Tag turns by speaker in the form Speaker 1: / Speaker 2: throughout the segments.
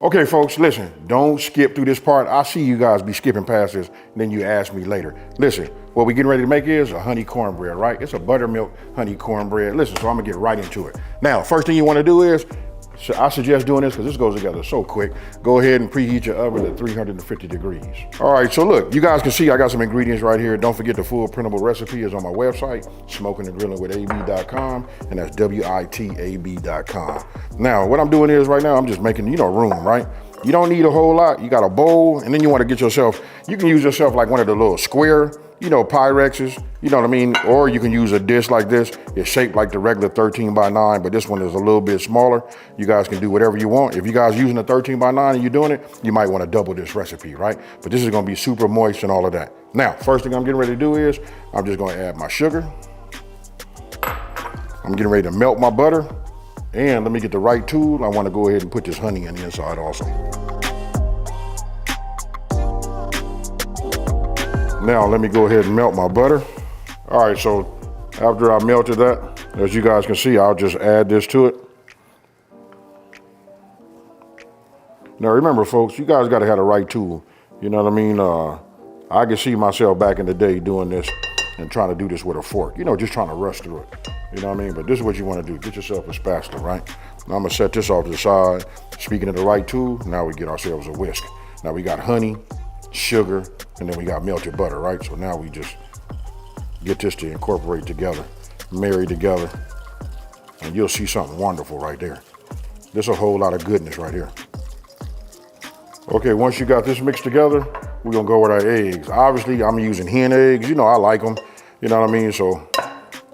Speaker 1: Okay, folks, listen, don't skip through this part. I see you guys be skipping past this, and then you ask me later. Listen, what we're getting ready to make is a honey cornbread, right? It's a buttermilk honey cornbread. Listen, so I'm gonna get right into it. Now, first thing you wanna do is, I suggest doing this because this goes together so quick. Go ahead and preheat your oven at 350 degrees. All right, so look, you guys can see I got some ingredients right here. Don't forget the full printable recipe is on my website, smokingrillin.ab.com, and that's WITAB.com. Now, what I'm doing is right now, I'm just making, room, right? You don't need a whole lot. You got a bowl, and then you want to get yourself, you can use yourself like one of the little square, Pyrexes, you know what I mean? Or you can use a dish like this. It's shaped like the regular 13 by 9, but this one is a little bit smaller. You guys can do whatever you want. If you guys using a 13 by 9 and you're doing it, you might want to double this recipe, right? But this is going to be super moist and all of that. Now, first thing I'm getting ready to do is, I'm just going to add my sugar. I'm getting ready to melt my butter. And let me get the right tool. I want to go ahead and put this honey in the inside also. Now let me go ahead and melt my butter. All right, so after I melted that, as you guys can see, I'll just add this to it. Now remember folks, you guys gotta have the right tool. You know what I mean? I can see myself back in the day doing this and trying to do this with a fork, just trying to rush through it. You know what I mean? But this is what you wanna do. Get yourself a spatula, right? Now I'm gonna set this off to the side. Speaking of the right tool, now we get ourselves a whisk. Now we got honey, sugar, and then we got melted butter, right? So now we just get this to incorporate together, marry together, and you'll see something wonderful right there. There's a whole lot of goodness right here. Okay, once you got this mixed together, we're gonna go with our eggs. Obviously, I'm using hen eggs. I like them, you know what I mean? So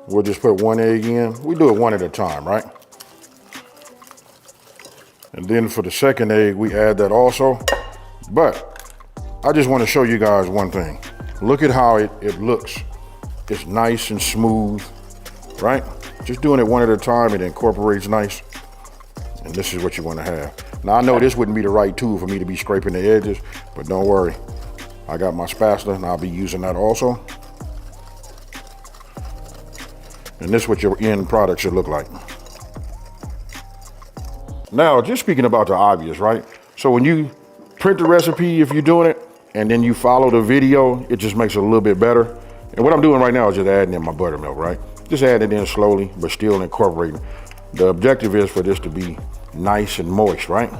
Speaker 1: we'll just put one egg in. We do it one at a time, right? And then for the second egg, we add that also. But I just want to show you guys one thing. Look at how it looks. It's nice and smooth, right? Just doing it one at a time, it incorporates nice. And this is what you want to have. Now I know this wouldn't be the right tool for me to be scraping the edges, but don't worry. I got my spatula and I'll be using that also. And this is what your end product should look like. Now, just speaking about the obvious, right? So when you print the recipe, if you're doing it, and then you follow the video, it just makes it a little bit better. And what I'm doing right now is just adding in my buttermilk, right? Just adding it in slowly, but still incorporating. The objective is for this to be nice and moist, right?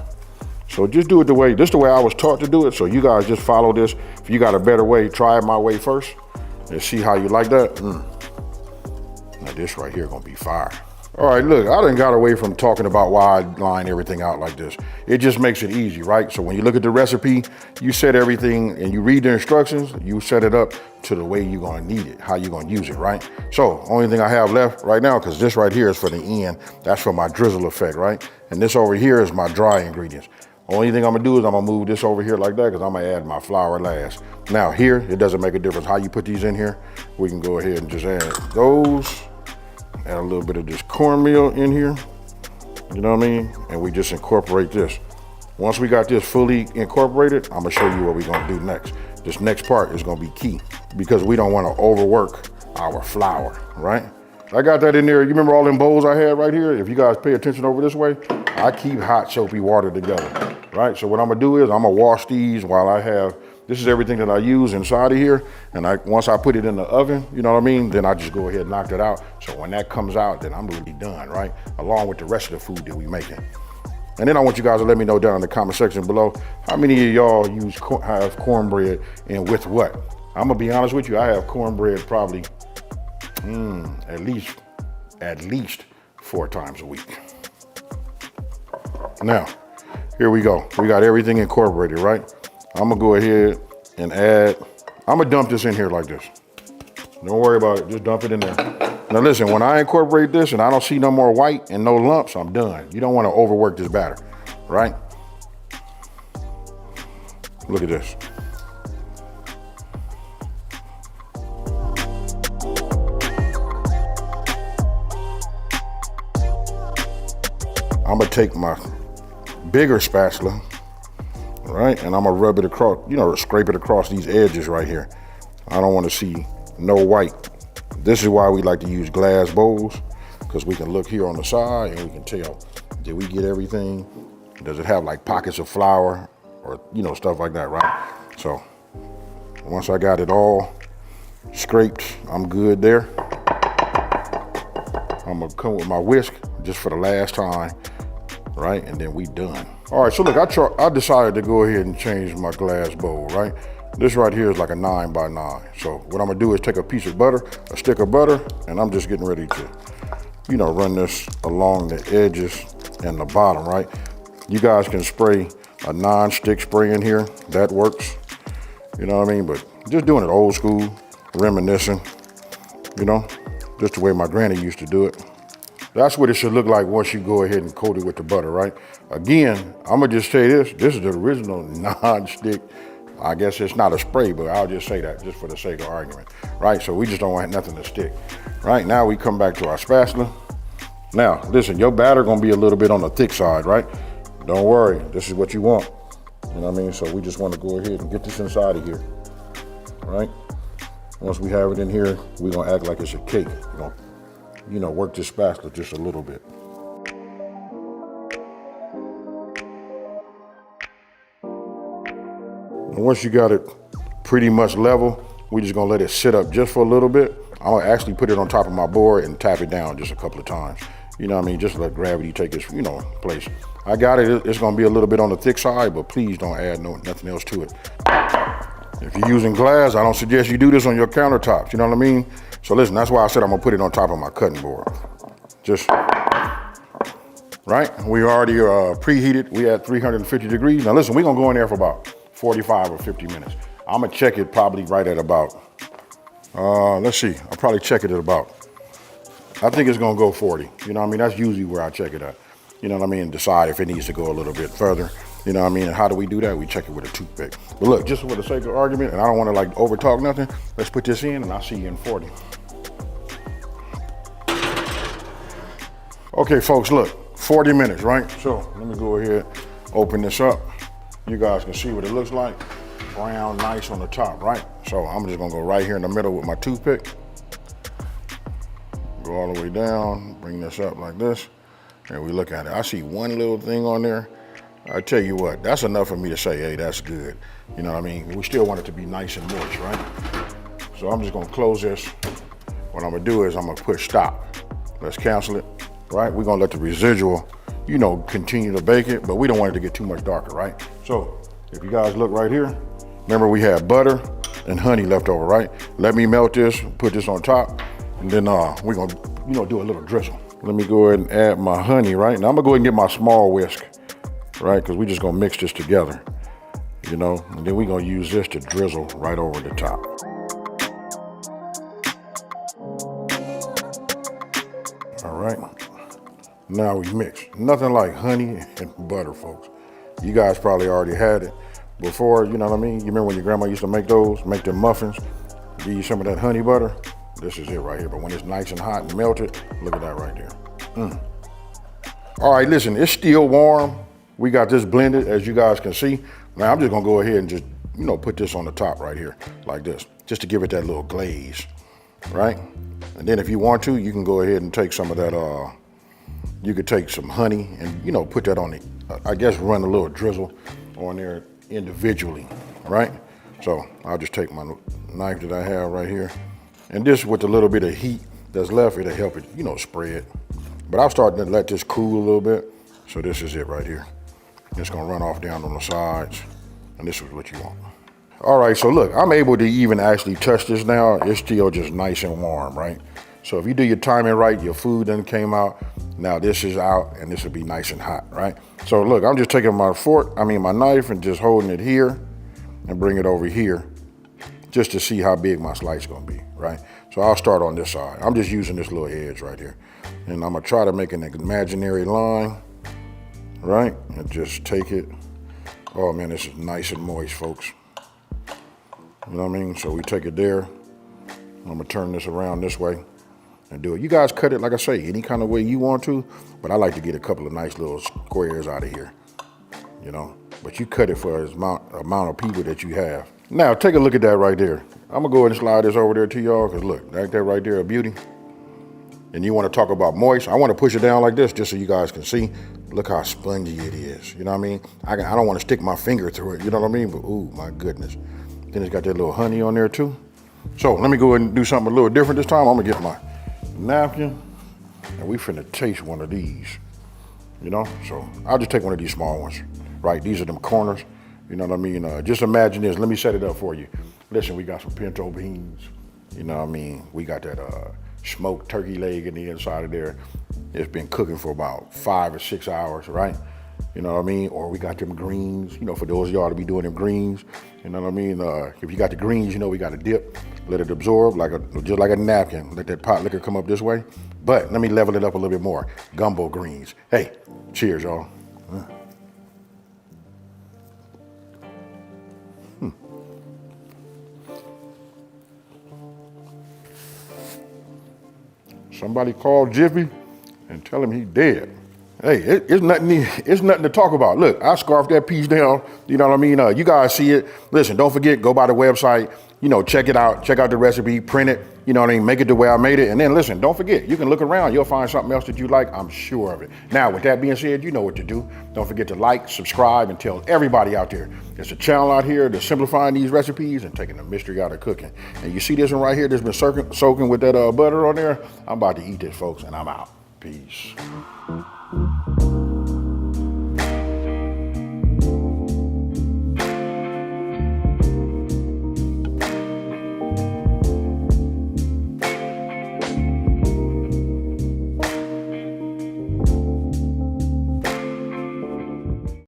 Speaker 1: So just do it this is the way I was taught to do it. So you guys just follow this. If you got a better way, try it my way first and see how you like that. Now this right here gonna be fire. All right, look, I done got away from talking about why I line everything out like this. It just makes it easy, right? So when you look at the recipe, you set everything and you read the instructions, you set it up to the way you're gonna need it, how you're gonna use it, right? So only thing I have left right now, because this right here is for the end, that's for my drizzle effect, right? And this over here is my dry ingredients. Only thing I'm gonna do is I'm gonna move this over here like that because I'm gonna add my flour last. Now here, it doesn't make a difference how you put these in here. We can go ahead and just add those. Add a little bit of this cornmeal in here, you know what I mean? And we just incorporate this. Once we got this fully incorporated, I'm gonna show you what we're gonna do next. This next part is gonna be key because we don't wanna overwork our flour, right? I got that in there. You remember all them bowls I had right here? If you guys pay attention over this way, I keep hot soapy water together, right? So what I'm gonna do is I'm gonna wash these while I have, this is everything that I use inside of here. And once I put it in the oven, you know what I mean? Then I just go ahead and knock it out. So when that comes out, then I'm really done, right? Along with the rest of the food that we making. And then I want you guys to let me know down in the comment section below, how many of y'all have cornbread and with what? I'm gonna be honest with you, I have cornbread probably at least 4 times a week. Now, here we go. We got everything incorporated, right? I'm gonna go ahead and I'm gonna dump this in here like this. Don't worry about it, just dump it in there. Now listen, when I incorporate this and I don't see no more white and no lumps, I'm done. You don't wanna overwork this batter, right? Look at this. I'm gonna take my bigger spatula, right? And I'm gonna rub it across, scrape it across these edges right here. I don't wanna see no white. This is why we like to use glass bowls, because we can look here on the side and we can tell, did we get everything Does it have like pockets of flour or, you know, stuff like that, right? So once I got it all scraped, I'm good there. I'm gonna come with my whisk just for the last time, right? And then we done. All right, so look, I decided to go ahead and change my glass bowl, right? This right here is like a 9 by 9. So what I'm gonna do is take a piece of butter, a stick of butter, and I'm just getting ready to, you know, run this along the edges and the bottom, right? You guys can spray a non-stick spray in here. That works, you know what I mean? But just doing it old school, reminiscing, you know, just the way my granny used to do it. That's what it should look like once you go ahead and coat it with the butter, right? Again, I'm gonna just say this is the original non-stick. I guess it's not a spray, but I'll just say that just for the sake of argument, right? So we just don't want nothing to stick. Right, now we come back to our spatula. Now, listen, your batter gonna be a little bit on the thick side, right? Don't worry, this is what you want. You know what I mean? So we just wanna go ahead and get this inside of here, right? Once we have it in here, we're gonna act like it's a cake. We're gonna, you know, work this spatula just a little bit. And once you got it pretty much level, we're just gonna let it sit up just for a little bit. I'm gonna actually put it on top of my board and tap it down just a couple of times. You know what I mean? Just let gravity take its, you know, place. I got it, it's gonna be a little bit on the thick side, but please don't add nothing else to it. If you're using glass, I don't suggest you do this on your countertops, you know what I mean? So listen, that's why I said I'm gonna put it on top of my cutting board. Just, right? We already preheated, we at 350 degrees. Now listen, we're gonna go in there for about 45 or 50 minutes. I'm gonna check it probably right at about, let's see, I'll probably check it at about, I think it's gonna go 40. You know what I mean? That's usually where I check it at. You know what I mean? Decide if it needs to go a little bit further. You know what I mean? And how do we do that? We check it with a toothpick. But look, just for the sake of argument, and I don't wanna like over talk nothing, let's put this in and I'll see you in 40. Okay, folks, look, 40 minutes, right? So let me go ahead, open this up. You guys can see what it looks like. Brown, nice on the top, right? So I'm just gonna go right here in the middle with my toothpick. Go all the way down, bring this up like this, and we look at it. I see one little thing on there. I tell you what, that's enough for me to say, hey, that's good. You know what I mean? We still want it to be nice and moist, right? So I'm just gonna close this. What I'm gonna do is I'm gonna push stop. Let's cancel it, right? We're gonna let the residual, you know, continue to bake it, but we don't want it to get too much darker, right? So if you guys look right here, remember we had butter and honey left over, right? Let me melt this, put this on top, and then we're gonna, you know, do a little drizzle. Let me go ahead and add my honey, right? Now I'm gonna go ahead and get my small whisk, right? Because we're just gonna mix this together, you know? And then we're gonna use this to drizzle right over the top. All right, now we mix. Nothing like honey and butter, folks. You guys probably already had it before, you know what I mean? You remember when your grandma used to make those, make them muffins, give you some of that honey butter? This is it right here, but when it's nice and hot and melted, look at that right there. All right, listen, it's still warm. We got this blended, as you guys can see. Now I'm just gonna go ahead and just, you know, put this on the top right here, like this, just to give it that little glaze, right? And then if you want to, you can go ahead and take some of that, you could take some honey and, you know, put that on it. I guess run a little drizzle on there individually, right? So I'll just take my knife that I have right here. And this, with a little bit of heat that's left, it'll help it, you know, spread. But I'm starting to let this cool a little bit. So this is it right here. It's gonna run off down on the sides. And this is what you want. All right, so look, I'm able to even actually touch this now. It's still just nice and warm, right? So if you do your timing right, your food done came out. Now this is out and this will be nice and hot, right? So look, I'm just taking my my knife and just holding it here and bring it over here just to see how big my slice is gonna be, right? So I'll start on this side. I'm just using this little edge right here. And I'm gonna try to make an imaginary line, right? And just take it. Oh man, this is nice and moist, folks. You know what I mean? So we take it there. I'm gonna turn this around this way and do it. You guys cut it, like I say, any kind of way you want to, but I like to get a couple of nice little squares out of here, you know? But you cut it for the amount of people that you have. Now, take a look at that right there. I'm gonna go ahead and slide this over there to y'all, because look, like that right there, a beauty. And you wanna talk about moist, I wanna push it down like this just so you guys can see. Look how spongy it is. You know what I mean? I don't want to stick my finger through it. You know what I mean? But ooh, my goodness. Then it's got that little honey on there too. So let me go ahead and do something a little different this time. I'm gonna get my napkin and we finna taste one of these. You know? So I'll just take one of these small ones. Right, these are them corners. You know what I mean? Just imagine this. Let me set it up for you. Listen, we got some pinto beans. You know what I mean? We got that smoked turkey leg in the inside of there. It's been cooking for about 5 or 6 hours, right? You know what I mean? Or we got them greens, you know, for those of y'all to be doing them greens. You know what I mean? If you got the greens, you know we got to dip, let it absorb just like a napkin. Let that pot liquor come up this way. But let me level it up a little bit more. Gumbo greens. Hey, cheers, y'all. Somebody call Jiffy and tell him he dead. Hey, it's nothing to talk about. Look, I scarfed that piece down. You know what I mean? You guys see it. Listen, don't forget, go by the website. You know, check it out. Check out the recipe, print it. You know what I mean? Make it the way I made it. And then listen, don't forget, you can look around. You'll find something else that you like. I'm sure of it. Now, with that being said, you know what to do. Don't forget to like, subscribe, and tell everybody out there. There's a channel out here that's simplifying these recipes and taking the mystery out of cooking. And you see this one right here that's been soaking with that butter on there? I'm about to eat this, folks, and I'm out. Peace.